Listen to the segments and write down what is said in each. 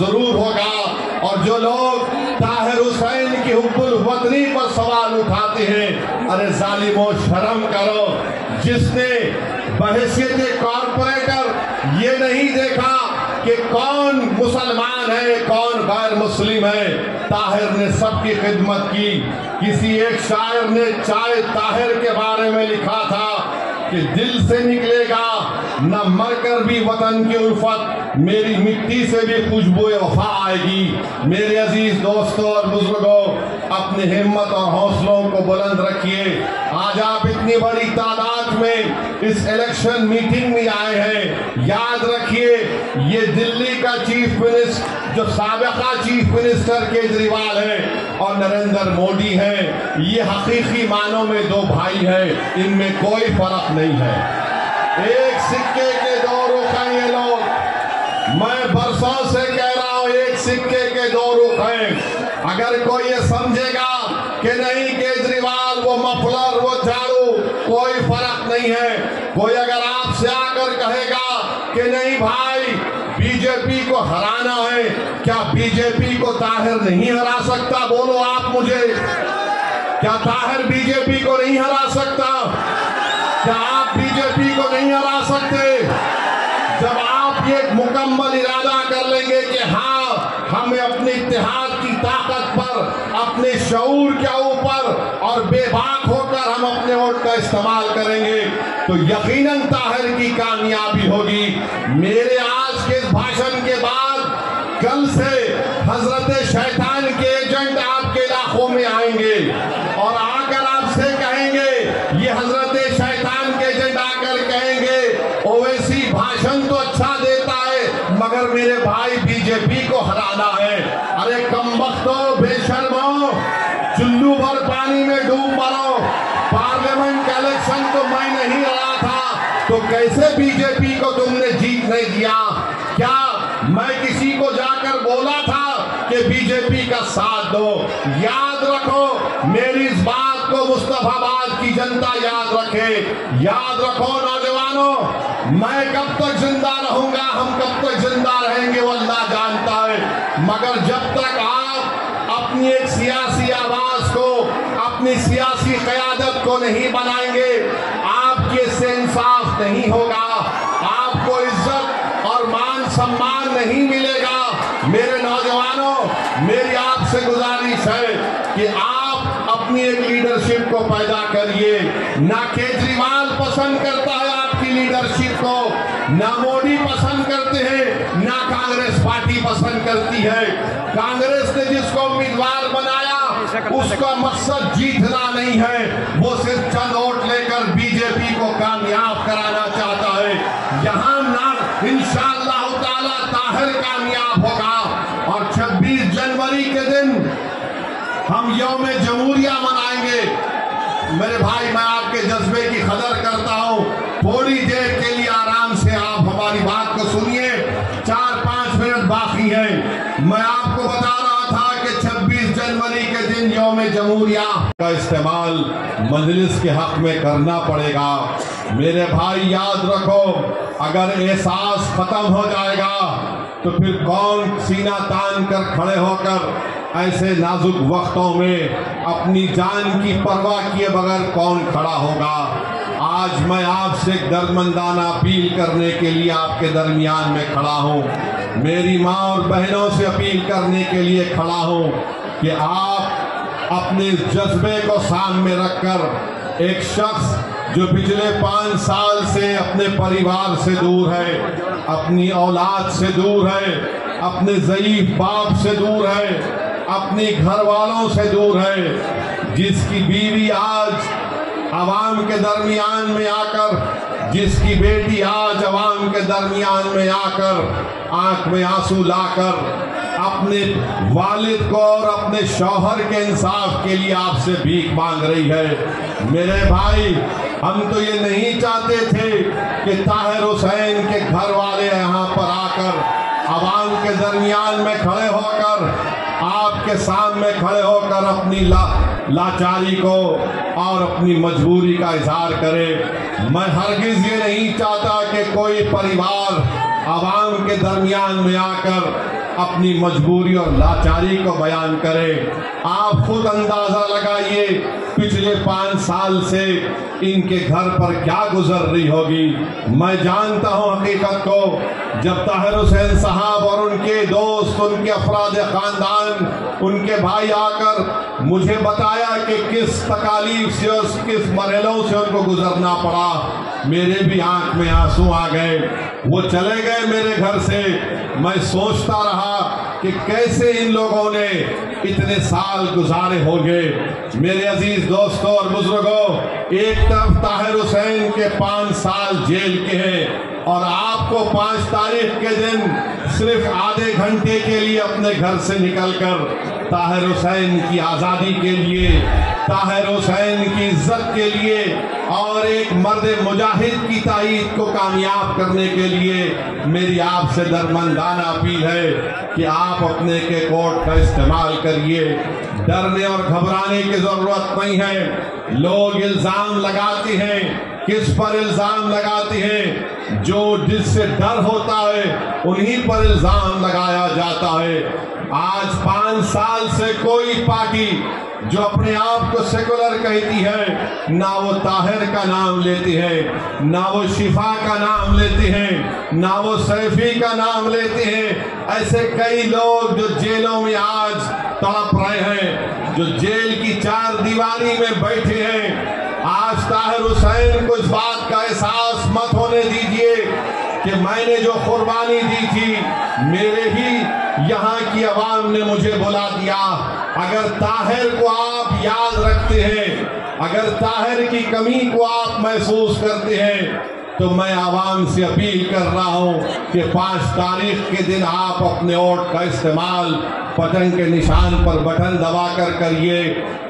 ضرور ہوگا. اور جو لوگ طاہر حسین کی حب الوطنی پر سوال اٹھاتے ہیں، ارے ظالموں شرم کرو. جس نے بحیثیت کارپوریٹر یہ نہیں دیکھا کہ کون مسلمان ہے کون غیر مسلم ہے، طاہر نے سب کی خدمت کی. کسی ایک شاعر نے چائے طاہر کے بارے میں لکھا تھا کہ دل سے نکلے گا نہ مر کر بھی وطن کی الفت، میری مٹی سے بھی خوشبو وفا آئے گی. میرے عزیز دوستوں اور بزرگوں، اپنی ہمت اور حوصلوں کو بلند رکھیے. آج آپ اتنی بڑی تعداد میں اس الیکشن میٹنگ میں آئے ہیں. یاد رکھیے یہ دلی کا چیف منسٹر جو سابقہ چیف منسٹر کیجریوال ہے اور نریندر مودی ہے، یہ حقیقی معنوں میں دو بھائی ہیں، ان میں کوئی فرق نہیں ہے. ایک سکے کے دو رخ ہیں یہ لوگ. میں برسوں سے کہہ رہا ہوں ایک سکے کے دو رخ ہیں. اگر کوئی یہ سمجھے گا کہ نہیں کیجریوال وہ مفلر وہ جھاڑو کوئی فرق نہیں ہے، کوئی اگر آپ سے آ کر کہے گا کہ نہیں بھائی بی جے پی کو ہرانا ہے، کیا بی جے پی کو طاہر نہیں ہرا سکتا؟ بولو آپ مجھے، کیا طاہر بی جے پی کو نہیں ہرا سکتا؟ کیا آپ بی جے پی کو نہیں ہرا سکتے؟ جب آپ یہ مکمل ارادہ کر لیں گے کہ ہاں ہمیں اپنے اتحاد کی طاقت پر، اپنے شعور کے اوپر اور بے باک ہو کر ہم اپنے ووٹ کا استعمال کریں گے تو یقیناً طاہر کی کامیابی ہوگی. میرے آج کے اس بھاشن کے بعد کل سے حضرت شیطان کے ایجنٹ آپ کے علاقوں میں آئیں گے اور آ کر آپ سے کہیں گے، یہ حضرت شیطان کے ایجنٹ آ کر کہیں گے اویسی بھاشن تو اچھا دیتا ہے مگر میرے بھائی بی جے پی کو ہرانا ہے. ارے کمبختو بے شرمو، چلو بھر پانی میں ڈوب مرو. پارلیمنٹ کا الیکشن تو میں نہیں لڑا تھا تو کیسے بی جے پی کو تم نے جیت نہیں دیا؟ کیا میں کسی کو جا کر بولا تھا کہ بی جے پی کا ساتھ دو؟ یاد رکھو میری اس بات کو مصطفیٰ آباد کی جنتا یاد رکھے. یاد رکھو نوجوانوں، میں کب تک زندہ رہوں گا، ہم کب تک زندہ رہیں گے وہ اللہ جانتا ہے، مگر جب تک آپ اپنی ایک سیاسی آواز کو، اپنی سیاسی قیادت کو نہیں بنائیں گے، آپ کے سے انصاف نہیں ہوگا، آپ کو عزت اور مان سمان نہیں ملے گا. میرے نوجوانوں، میری آپ سے گزارش ہے کہ آپ اپنی ایک لیڈرشپ کو پیدا کریے. نہ کیجریوال پسند کرتا ہے آپ کی لیڈرشپ کو، نہ مودی پسند کرتے ہیں، نہ کانگریس پارٹی پسند کرتی ہے. کانگریس نے جس کو امیدوار بنایا اس کا مقصد جیتنا نہیں ہے، وہ صرف چند ووٹ لے کر بی جے پی کو کامیاب کرانا چاہتا ہے. یہاں نہ انشاءاللہ تعالی طاہر کامیاب ہوگا. اور 26 جنوری کے دن ہم یوم جمہوریہ منائیں گے. میرے بھائی میں آپ کے جذبے کی قدر کرتا ہوں، تھوڑی دیر کے لیے آرام سے آپ ہماری بات کو سنیے، 4-5 منٹ باقی ہیں. میں آپ کو بتا رہا تھا کہ 26 جنوری کے دن یوم جمہوریہ کا استعمال مجلس کے حق میں کرنا پڑے گا. میرے بھائی یاد رکھو، اگر احساس ختم ہو جائے گا تو پھر کون سینہ تان کر کھڑے ہو کر ایسے نازک وقتوں میں اپنی جان کی پرواہ کیے بغیر کون کھڑا ہوگا؟ آج میں آپ سے ایک دردمندانہ اپیل کرنے کے لیے آپ کے درمیان میں کھڑا ہوں. میری ماں اور بہنوں سے اپیل کرنے کے لیے کھڑا ہوں کہ آپ اپنے جذبے کو سامنے رکھ کر ایک شخص جو پچھلے 5 سال سے اپنے پریوار سے دور ہے، اپنی اولاد سے دور ہے، اپنے ضعیف باپ سے دور ہے، اپنی گھر والوں سے دور ہے، جس کی بیوی آج عوام کے درمیان میں آ کر، جس کی بیٹی آج عوام کے درمیان میں آ کر آنکھ میں آنسو لا کر اپنے والد کو اور اپنے شوہر کے انصاف کے لیے آپ سے بھیک مانگ رہی ہے. میرے بھائی، ہم تو یہ نہیں چاہتے تھے کہ طاہر حسین کے گھر والے یہاں پر آ کر عوام کے درمیان میں کھڑے ہو کر، آپ کے سامنے کھڑے ہو کر اپنی لاچاری کو اور اپنی مجبوری کا اظہار کرے. میں ہرگز یہ نہیں چاہتا کہ کوئی پریوار عوام کے درمیان میں آ کر اپنی مجبوری اور لاچاری کو بیان کرے۔ آپ خود اندازہ لگائیے پچھلے 5 سال سے ان کے گھر پر کیا گزر رہی ہوگی۔ میں جانتا ہوں حقیقت کو، جب طاہر حسین صاحب اور ان کے دوست، ان کے افراد خاندان، ان کے بھائی آ کر مجھے بتایا کہ کس تکالیف سے اور کس مرحلوں سے ان کو گزرنا پڑا، میرے بھی آنکھ میں آنسو آ گئے۔ وہ چلے گئے میرے گھر سے، میں سوچتا رہا کہ کیسے ان لوگوں نے اتنے سال گزارے ہوں گے۔ میرے عزیز دوستوں اور بزرگوں، ایک طرف طاہر حسین کے 5 سال جیل کے ہیں، اور آپ کو 5 تاریخ کے دن صرف آدھے گھنٹے کے لیے اپنے گھر سے نکل کر طاہر حسین کی آزادی کے لیے، طاہر حسین کی عزت کے لیے اور ایک مرد مجاہد کی تائید کو کامیاب کرنے کے لیے میری آپ سے درمندانہ اپیل ہے کہ آپ اپنے کے کوٹ کا استعمال کریے۔ ڈرنے اور گھبرانے کی ضرورت نہیں ہے۔ لوگ الزام لگاتے ہیں، کس پر الزام لگاتے ہیں؟ جس سے ڈر ہوتا ہے انہی پر الزام لگایا جاتا ہے۔ آج 5 سال سے کوئی پارٹی جو اپنے آپ کو سیکولر کہتی ہے، نہ وہ طاہر کا نام لیتی ہے، نہ وہ شفا کا نام لیتے ہیں، نہ وہ سیفی کا نام لیتے ہیں۔ ایسے کئی لوگ جو جیلوں میں آج تڑپ رہے ہیں، جو جیل کی 4 دیواری میں بیٹھے ہیں، آج طاہر حسین کو اس بات کا احساس مت ہونے دیجئے کہ میں نے جو قربانی دی تھی میرے ہی یہاں کی عوام نے مجھے بلا دیا۔ اگر طاہر کو آپ یاد رکھتے ہیں، اگر طاہر کی کمی کو آپ محسوس کرتے ہیں، تو میں عوام سے اپیل کر رہا ہوں کہ 5 تاریخ کے دن آپ اپنے ووٹ کا استعمال پتنگ کے نشان پر بٹن دبا کر کریے،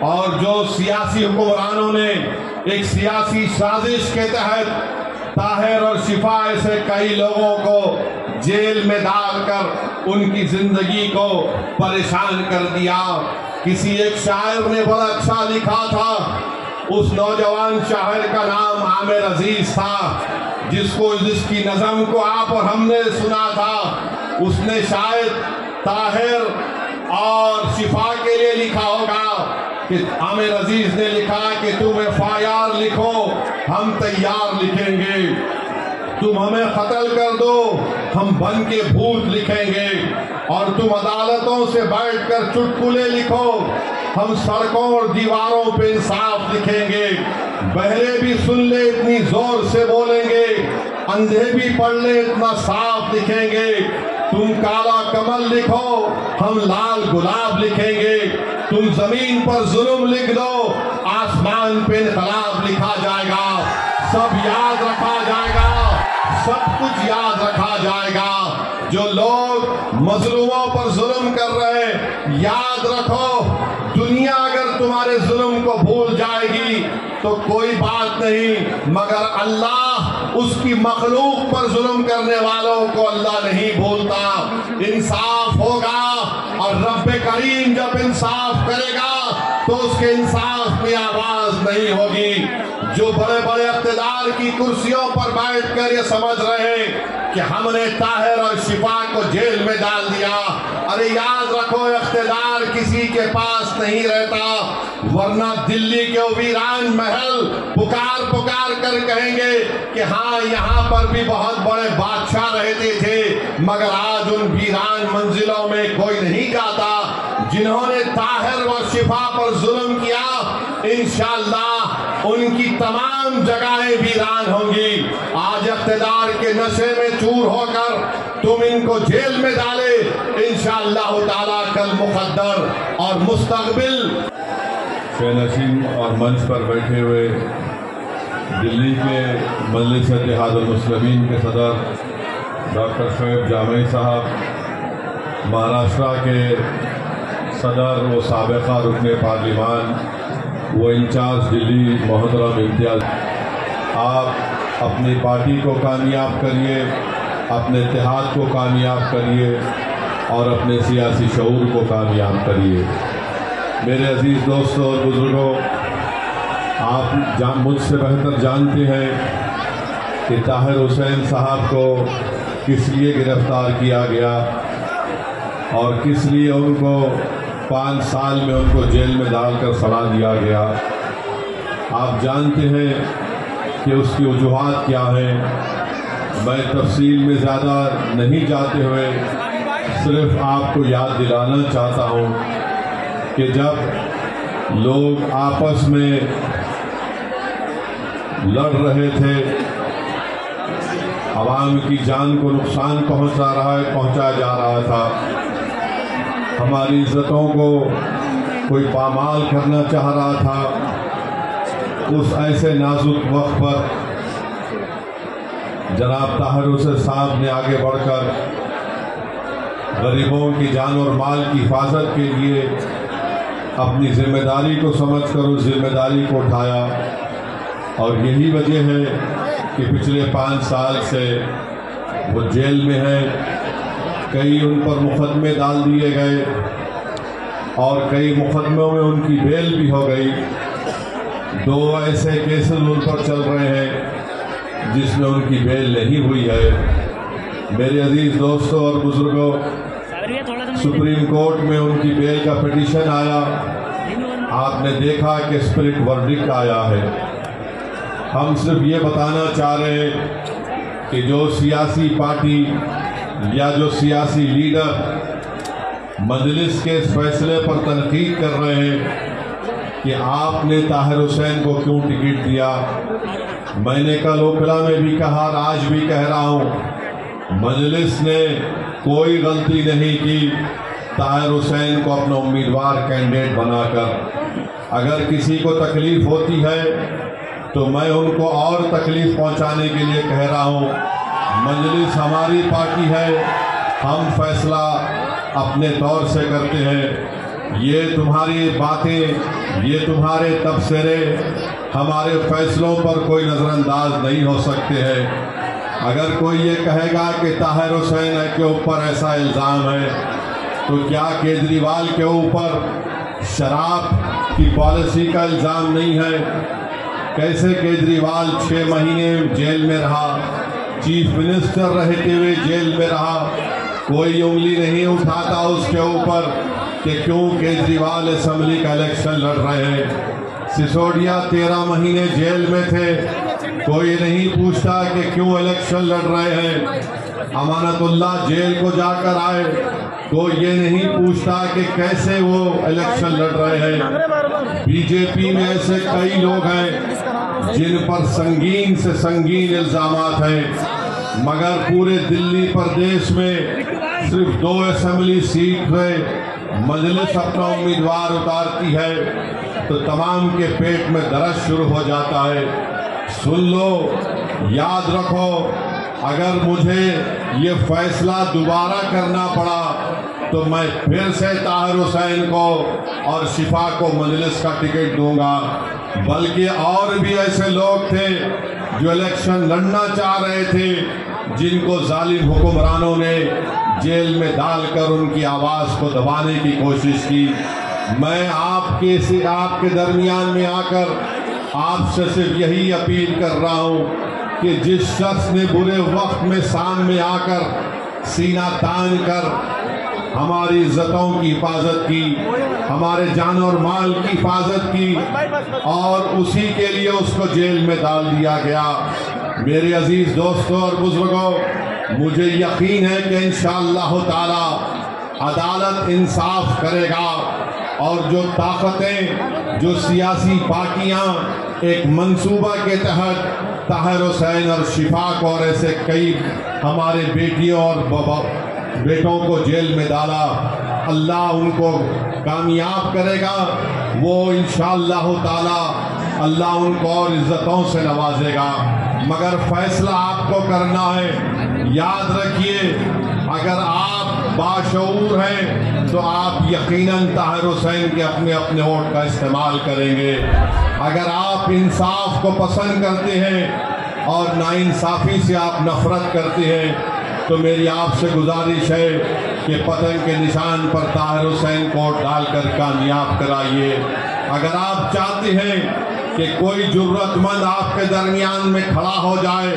اور جو سیاسی حکمرانوں نے ایک سیاسی سازش کے تحت طاہر اور شفا ایسے کئی لوگوں کو جیل میں ڈال کر ان کی زندگی کو پریشان کر دیا۔ کسی ایک شاعر نے بڑا اچھا لکھا تھا، اس نوجوان شاعر کا نام عامر عزیز تھا، جس کی نظم کو آپ اور ہم نے سنا تھا۔ اس نے شاید طاہر اور شفا کے لیے لکھا ہوگا کہ عامر عزیز نے لکھا کہ تم FIR لکھو، ہم تیار لکھیں گے، تم ہمیں قتل کر دو، ہم بن کے بھوت لکھیں گے، اور تم عدالتوں سے بیٹھ کر چٹکلے لکھو، ہم سڑکوں اور دیواروں پہ انصاف لکھیں گے، بہرے بھی سن لے اتنی زور سے بولیں گے، اندھے بھی پڑھ لے اتنا صاف لکھیں گے، تم کالا کمل لکھو، ہم لال گلاب لکھیں گے، تم زمین پر ظلم لکھ دو، آسمان پہ انقلاب لکھا جائے گا، سب یاد رکھا جائے گا، سب کچھ یاد رکھا جائے گا۔ جو لوگ مظلوموں پر ظلم کر رہے ہیں، یاد رکھو، دنیا اگر تمہارے ظلم کو بھول جائے گی تو کوئی بات نہیں، مگر اللہ اس کی مخلوق پر ظلم کرنے والوں کو اللہ نہیں بھولتا۔ انصاف ہوگا، اور رب کریم جب انصاف کرے گا تو اس کے انصاف میں آواز نہیں ہوگی۔ جو بڑے بڑے اقتدار کی کرسیوں پر بیٹھ کر یہ سمجھ رہے ہیں کہ ہم نے طاہر اور شفا کو جیل میں ڈال دیا، ارے یاد رکھو اقتدار کسی کے پاس نہیں رہتا، ورنہ دلی کے ویران محل پکار پکار کر کہیں گے کہ ہاں یہاں پر بھی بہت بڑے بادشاہ رہتے تھے، مگر آج ان ویران منزلوں میں کوئی نہیں جاتا۔ جنہوں نے طاہر و شفا پر ظلم کیا، انشاءاللہ ان کی تمام جگہیں ویران ہوں گی۔ آج اقتدار کے نشے میں چور ہو کر تم ان کو جیل میں ڈالے، انشاءاللہ تعالیٰ کل مقدر اور مستقبل۔ نشین اور منچ پر بیٹھے ہوئے دلی کے مجلس اتحاد المسلمین کے صدر ڈاکٹر شعیب جامعی صاحب، مہاراشٹرا کے صدر و سابقہ رکن پارلیمان وہ انچارج دلی محترم امتیاز، آپ اپنی پارٹی کو کامیاب کریے، اپنے اتحاد کو کامیاب کریے اور اپنے سیاسی شعور کو کامیاب کریے۔ میرے عزیز دوستوں اور بزرگوں، آپ مجھ سے بہتر جانتے ہیں کہ طاہر حسین صاحب کو کس لیے گرفتار کیا گیا۔ اور کس لیے ان کو 5 سال میں ان کو جیل میں ڈال کر سڑا دیا گیا۔ آپ جانتے ہیں کہ اس کی وجوہات کیا ہیں۔ میں تفصیل میں زیادہ نہیں جاتے ہوئے صرف آپ کو یاد دلانا چاہتا ہوں کہ جب لوگ آپس میں لڑ رہے تھے، عوام کی جان کو نقصان پہنچایا جا رہا تھا، ہماری عزتوں کو کوئی پامال کرنا چاہ رہا تھا، اس ایسے نازک وقت پر جناب طاہر حسین صاحب نے آگے بڑھ کر غریبوں کی جان اور مال کی حفاظت کے لیے اپنی ذمہ داری کو سمجھ کر اس ذمہ داری کو اٹھایا، اور یہی وجہ ہے کہ پچھلے 5 سال سے وہ جیل میں ہیں۔ کئی ان پر مقدمے ڈال دیے گئے اور کئی مقدموں میں ان کی بیل بھی ہو گئی۔ 2 ایسے کیسز ان پر چل رہے ہیں جس میں ان کی بیل نہیں ہوئی ہے۔ میرے عزیز دوستوں اور بزرگوں، سپریم کورٹ میں ان کی بیل کا پٹیشن آیا، آپ نے دیکھا کہ اسپرٹ ورڈکٹ آیا ہے۔ ہم صرف یہ بتانا چاہ رہے ہیں کہ جو سیاسی پارٹی یا جو سیاسی لیڈر مجلس کے اس فیصلے پر تنقید کر رہے ہیں کہ آپ نے طاہر حسین کو کیوں ٹکٹ دیا، میں نے کل اوکھلا میں بھی کہا اور آج بھی کہہ رہا ہوں، مجلس نے کوئی غلطی نہیں کی طاہر حسین کو اپنا امیدوار کینڈیڈیٹ بنا کر۔ اگر کسی کو تکلیف ہوتی ہے تو میں ان کو اور تکلیف پہنچانے کے لیے کہہ رہا ہوں، مجلس ہماری پارٹی ہے، ہم فیصلہ اپنے طور سے کرتے ہیں۔ یہ تمہاری باتیں، یہ تمہارے تبصرے ہمارے فیصلوں پر کوئی نظر انداز نہیں ہو سکتے ہیں۔ اگر کوئی یہ کہے گا کہ طاہر حسین کے اوپر ایسا الزام ہے تو کیا کیجریوال کے اوپر شراب کی پالیسی کا الزام نہیں ہے؟ کیسے کیجریوال 6 مہینے جیل میں رہا، چیف منسٹر رہتے ہوئے جیل میں رہا، کوئی انگلی نہیں اٹھاتا اس کے اوپر کہ کیوں کیجریوال اسمبلی کا الیکشن لڑ رہے ہیں۔ سسوڈیا 13 مہینے جیل میں تھے، کوئی نہیں پوچھتا کہ کیوں الیکشن لڑ رہے ہیں۔ امانت اللہ جیل کو جا کر آئے، کوئی یہ نہیں پوچھتا کہ کیسے وہ الیکشن لڑ رہے ہیں۔ بی جے پی میں ایسے کئی لوگ ہیں جن پر سنگین سے سنگین الزامات ہیں، مگر پورے دلی پردیش میں صرف 2 اسمبلی سیٹ میں مجلس اپنا امیدوار اتارتی ہے تو تمام کے پیٹ میں درد شروع ہو جاتا ہے۔ سن لو، یاد رکھو، اگر مجھے یہ فیصلہ دوبارہ کرنا پڑا تو میں پھر سے طاہر حسین کو اور شفا کو مجلس کا ٹکٹ دوں گا۔ بلکہ اور بھی ایسے لوگ تھے جو الیکشن لڑنا چاہ رہے تھے، جن کو ظالم حکمرانوں نے جیل میں ڈال کر ان کی آواز کو دبانے کی کوشش کی۔ میں آپ کے درمیان میں آ کر آپ سے صرف یہی اپیل کر رہا ہوں کہ جس شخص نے برے وقت میں سامنے آ کر سینہ تان کر ہماری عزتوں کی حفاظت کی، ہمارے جان اور مال کی حفاظت کی، اور اسی کے لیے اس کو جیل میں ڈال دیا گیا۔ میرے عزیز دوستوں اور بزرگوں، مجھے یقین ہے کہ انشاءاللہ تعالی عدالت انصاف کرے گا، اور جو طاقتیں، جو سیاسی پارٹیاں ایک منصوبہ کے تحت طاہر حسین اور شفا کو اور ایسے کئی ہمارے بیٹیوں اور بیٹوں کو جیل میں ڈالا، اللہ ان کو کامیاب کرے گا۔ وہ انشاءاللہ تعالی اللہ ان کو اور عزتوں سے نوازے گا، مگر فیصلہ آپ کو کرنا ہے۔ یاد رکھیے، اگر آپ باشعور ہیں تو آپ یقیناً طاہر حسین کے اپنے ووٹ کا استعمال کریں گے۔ اگر آپ انصاف کو پسند کرتے ہیں اور ناانصافی سے آپ نفرت کرتے ہیں تو میری آپ سے گزارش ہے کہ پتنگ کے نشان پر طاہر حسین کو ڈال کر کامیاب کرائیے۔ اگر آپ چاہتے ہیں کہ کوئی جرت مند آپ کے درمیان میں کھڑا ہو جائے